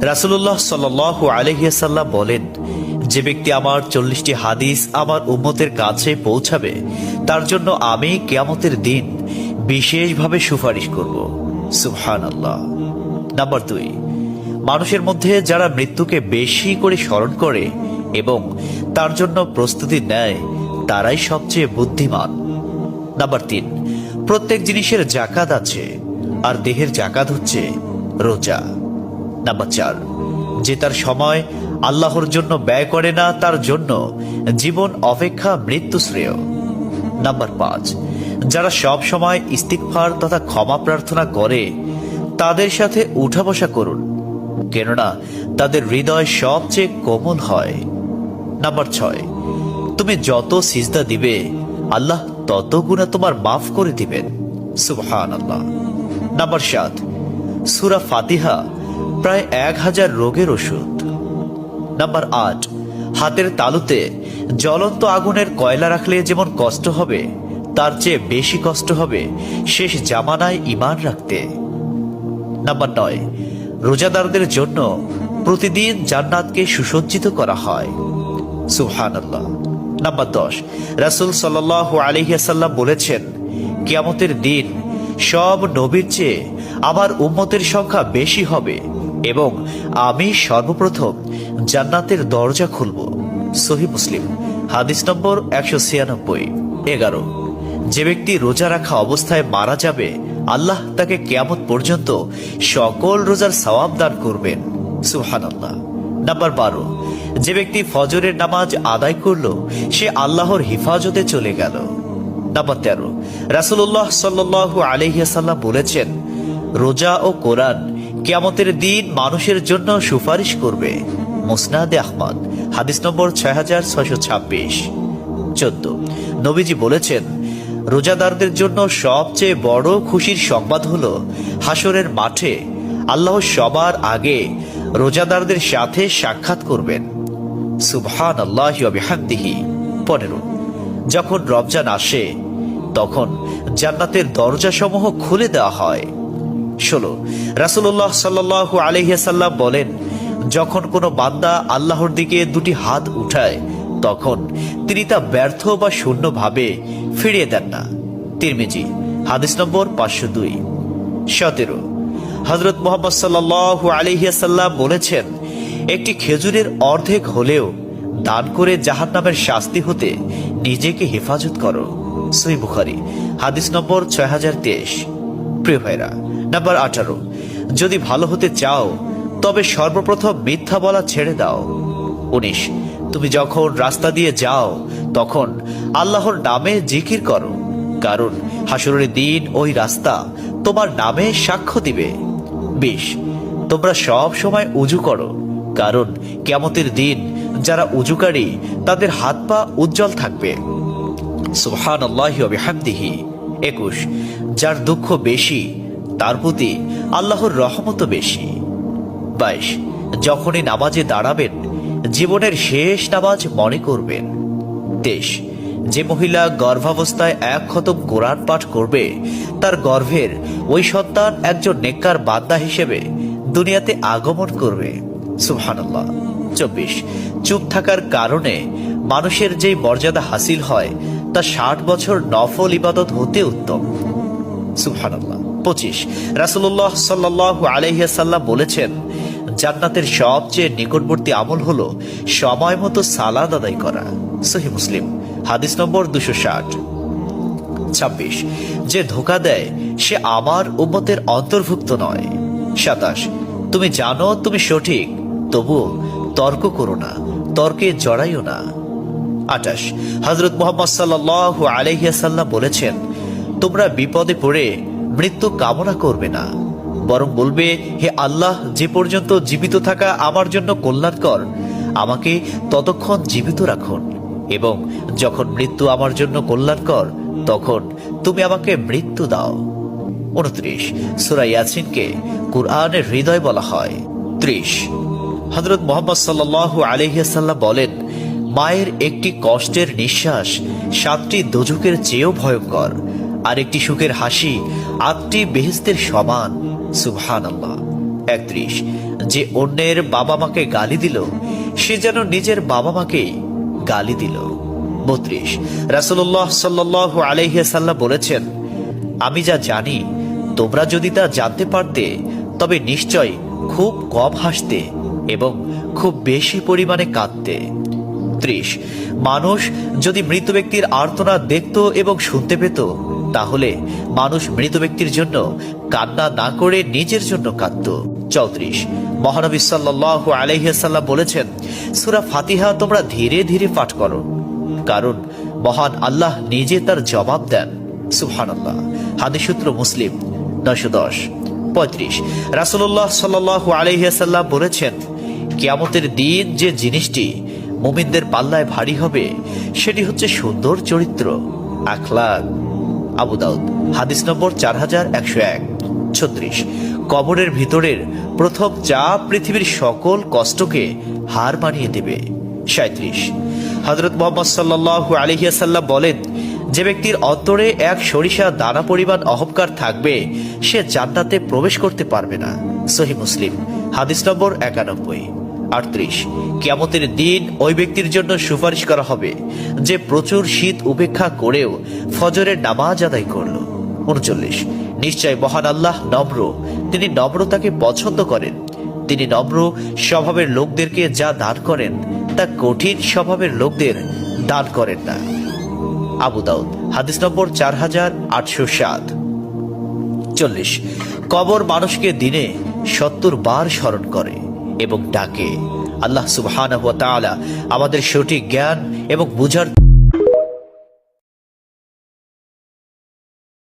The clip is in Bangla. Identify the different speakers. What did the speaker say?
Speaker 1: রাসূলুল্লাহ সাল্লাল্লাহু আলাইহি ওয়াসাল্লাম বলেন, যে ব্যক্তি আমার 40টি হাদিস আমার উম্মতের কাছে পৌঁছাবে তার জন্য আমি কিয়ামতের দিন বিশেষভাবে সুপারিশ করব। সুবহানাল্লাহ। নাম্বার 2, মানুষের মধ্যে যারা মৃত্যুকে বেশি করে স্মরণ করে এবং তার জন্য প্রস্তুতি নেয় তারাই সবচেয়ে বুদ্ধিমান। নাম্বার 3, প্রত্যেক জিনিসের জাকাত আছে, আর দেহের জাকাত হচ্ছে রোজা। নাম্বার 4, যে তার সময় আল্লাহর জন্য ব্যয় করে না তার জন্য জীবন অপেক্ষা মৃত্যু শ্রেয়। নাম্বার 5, যারা সব সময় ইস্তিগফার তথা ক্ষমা প্রার্থনা করে তাদের সাথে উঠা বসা করুন, কেননা তাদের হৃদয় সবচেয়ে কোমল হয়। নাম্বার 6, তুমি যত সিজদা দিবে আল্লাহ তত গুণা তোমার মাফ করে দিবেন। সুবহানাল্লাহ। নাম্বার 7, সূরা ফাতিহা প্রায় 1000 রোগের ওষুধ। নাম্বার 8, হাতের তালুতে জ্বলন্ত আগুনের কয়লা রাখলে যেমন কষ্ট হবে তার চেয়ে বেশি কষ্ট হবে শেষ জামানায় ঈমান রাখতে। নাম্বার 9, রোজাদারদের জন্য প্রতিদিন জান্নাতকে সুসজ্জিত করা হয়। সুবহানাল্লাহ। নাম্বার 10, রাসূল সাল্লাল্লাহু আলাইহি ওয়াসাল্লাম বলেছেন, কিয়ামতের দিন সব নবীর চেয়ে আমার উম্মতের সংখ্যা বেশি হবে এবং আমি সর্বপ্রথম জান্নাতের দরজা খুলব। সহিহ মুসলিম, হাদিস নম্বর 196। 11, যে ব্যক্তি রোজা রাখা অবস্থায় মারা যাবে আল্লাহ তাকে কিয়ামত পর্যন্ত সকল রোজার সওয়াব দান করবেন। সুবহানাল্লাহ। নাম্বার 12, যে ব্যক্তি ফজরের নামাজ আদায় করল সে আল্লাহর হিফাজতে চলে গেল। নাম্বার 13, রাসূলুল্লাহ সাল্লাল্লাহু আলাইহি ওয়াসাল্লাম বলেছেন, রোজা ও কোরআন কিয়ামতের দিন মানুষের জন্য সুপারিশ করবে। মুসনাদে আহমদ, হাদিস নম্বর 6626। 14, নবীজি বলেছেন, রোজাদারদের জন্য সবচেয়ে বড় খুশির সংবাদ হলো হাসরের মাঠে আল্লাহ সবার আগে রোজাদারদের সাথে সাক্ষাৎ করবেন। সুবহানাল্লাহি ওয়া বিহামদিহি। 15, যখন রমজান আসে তখন জান্নাতের দরজাসমূহ খুলে দেওয়া হয়। 16, রাসূলুল্লাহ সাল্লাল্লাহু আলাইহি ওয়াসাল্লাম বলেন, যখন কোনো বান্দা আল্লাহর দিকে দুটি হাত উঠায় তখন তিনি তা ব্যর্থ বা শূন্য ভাবে ফিরিয়ে দেন না। তিরমিজি, হাদিস নম্বর 502। 17, হযরত মুহাম্মদ সাল্লাল্লাহু আলাইহি ওয়াসাল্লাম বলেছেন, একটি খেজুরের অর্ধেক হলেও দান করে জাহান্নামের শাস্তি হতে নিজেকে হেফাজত করো। সহিহ বুখারী, হাদিস নম্বর 6023। প্রিয় ভাইরা, নাম্বার 18, যদি ভালো হতে চাও তবে সর্বপ্রথম মিথ্যা বলা ছেড়ে দাও। 19, তুমি যখন রাস্তা দিয়ে যাও তখন আল্লাহর নামে জিকির করো, কারণ হাসরের দিন ওই রাস্তা তোমার নামে সাক্ষ্য দিবে। 20, তোমরা সব সময় উযু করো, কারণ কিয়ামতের দিন যারা উযুকারী তাদের হাত পা উজ্জ্বল থাকবে। সুবহানাল্লাহি ওয়া বিহামদিহি। 21, যার দুঃখ বেশি তার প্রতি আল্লাহর রহমতও বেশি। 22, যখনই নামাজে দাঁড়াবেন জীবনের শেষ নামাজ মনে করবেন। 23, যে মহিলা গর্ভাবস্থায় 1 খতম কোরআন পাঠ করবে তার গর্ভের ওই সন্তান একজন নেককার বান্দা হিসেবে দুনিয়াতে আগমন করবে। সুবহানাল্লাহ। 24, চুপ থাকার কারণে মানুষের যেই মর্যাদা হাসিল হয় তা 60 বছর নফল ইবাদত হতে উত্তম। সুবহানাল্লাহ। 25, রাসূলুল্লাহ সাল্লাল্লাহু আলাইহি ওয়াসাল্লাম বলেছেন, জান্নাতের সবচেয়ে নিকটবর্তী আমল হলো সময় মতো সালাত আদায় করা। সহিহ মুসলিম, হাদিস নম্বর 260। 26, যে ধোঁকা দেয় সে আমার উম্মতের অন্তর্ভুক্ত নয়। 27, তুমি জানো তুমি সঠিক তবুও তর্ক করো না, তর্কে জড়াইও না। 28, হযরত মুহাম্মদ সাল্লাল্লাহু আলাইহি ওয়াসাল্লাম বলেছেন, তোমরা বিপদে পড়ে মৃত্যু কামনা করবে না, বরং বলবে, হে আল্লাহ, যে পর্যন্ত জীবিত থাকা আমার জন্য কল্যাণকর আমাকে ততক্ষণ জীবিত রাখুন, এবং যখন মৃত্যু আমার জন্য কল্যাণকর তখন তুমি আমাকে মৃত্যু দাও। 29, সূরা ইয়াসিনকে কুরআনের হৃদয় বলা হয়। 30, হযরত মুহাম্মদ সাল্লাল্লাহু আলাইহি ওয়াসাল্লাম বলেন, মায়ের একটি কষ্টের নিঃশ্বাস 7টি দোজখের চেয়েও ভয়ঙ্কর, আর একটি সুখের হাসি 8টি বেহেশতের সমান। সুবহানাল্লাহ। 31, যে অন্যের বাবা মাকে গালি দিল সে যেন নিজের বাবা মাকেই গালি দিল। 32 রাসূলুল্লাহ সাল্লাল্লাহু আলাইহি ওয়াসাল্লাম বলেছেন, আমি যা জানি তোমরা যদি তা জানতে পারতে তবে নিশ্চয় খুব কম হাসতে এবং খুব বেশি পরিমাণে কাঁদতে। 30 মানুষ যদি মৃত ব্যক্তির আর্তনাদ দেখত এবং শুনতে পেত তাহলে মানুষ মৃত ব্যক্তির জন্য কান্না না করে নিজের জন্য কাঁদত। 34 মহানবী সাল্লাল্লাহু আলাইহি ওয়াসাল্লাম বলেছেন, সূরা ফাতিহা তোমরা ধীরে ধীরে পাঠ করো, কারণ মহান আল্লাহ নিজে তার জবাব দেন। সুবহানাল্লাহ। হাদিস সূত্র মুসলিম 910। 35 রাসূলুল্লাহ সাল্লাল্লাহু আলাইহি ওয়াসাল্লাম বলেছেন, কিয়ামতের দিন যে জিনিসটি মুমিনদের পাল্লায় ভারী হবে সেটি হচ্ছে সুন্দর চরিত্র, আখলাক। আবু দাউদ হাদিস নম্বর 4101। 36 কবরের ভিতরের প্রথম চাপ পৃথিবীর সকল কষ্টকে হার মানিয়ে দেবে। 37 হযরত মুহাম্মদ সাল্লাল্লাহু আলাইহি ওয়াসাল্লাম বলেন, যে ব্যক্তির অন্তরে এক সরিষা দানা পরিমাণ অহংকার থাকবে সে জান্নাতে প্রবেশ করতে পারবে না। সহিহ মুসলিম হাদিস নম্বর 91। 38 কিয়ামতের দিন ওই ব্যক্তির জন্য সুপারিশ করা হবে যে প্রচুর শীত উপেক্ষা করেও ফজরের নামাজ আদায় করল। 39 নিশ্চয় মহান আল্লাহ নম্র, তিনি নম্রতাকে পছন্দ করেন। তিনি নম্র স্বভাবের লোকদেরকে যা দান করেন তা কঠিন স্বভাবের লোকদের দান করেন না। আবু দাউদ হাদিস নম্বর 4807। 40 কবর মানুষকে দিনে 70 বার স্মরণ করে এবং ডাকে। আল্লাহ সুবহানাহু ওয়া তাআলা আমাদের সঠিক জ্ঞান এবং বুঝার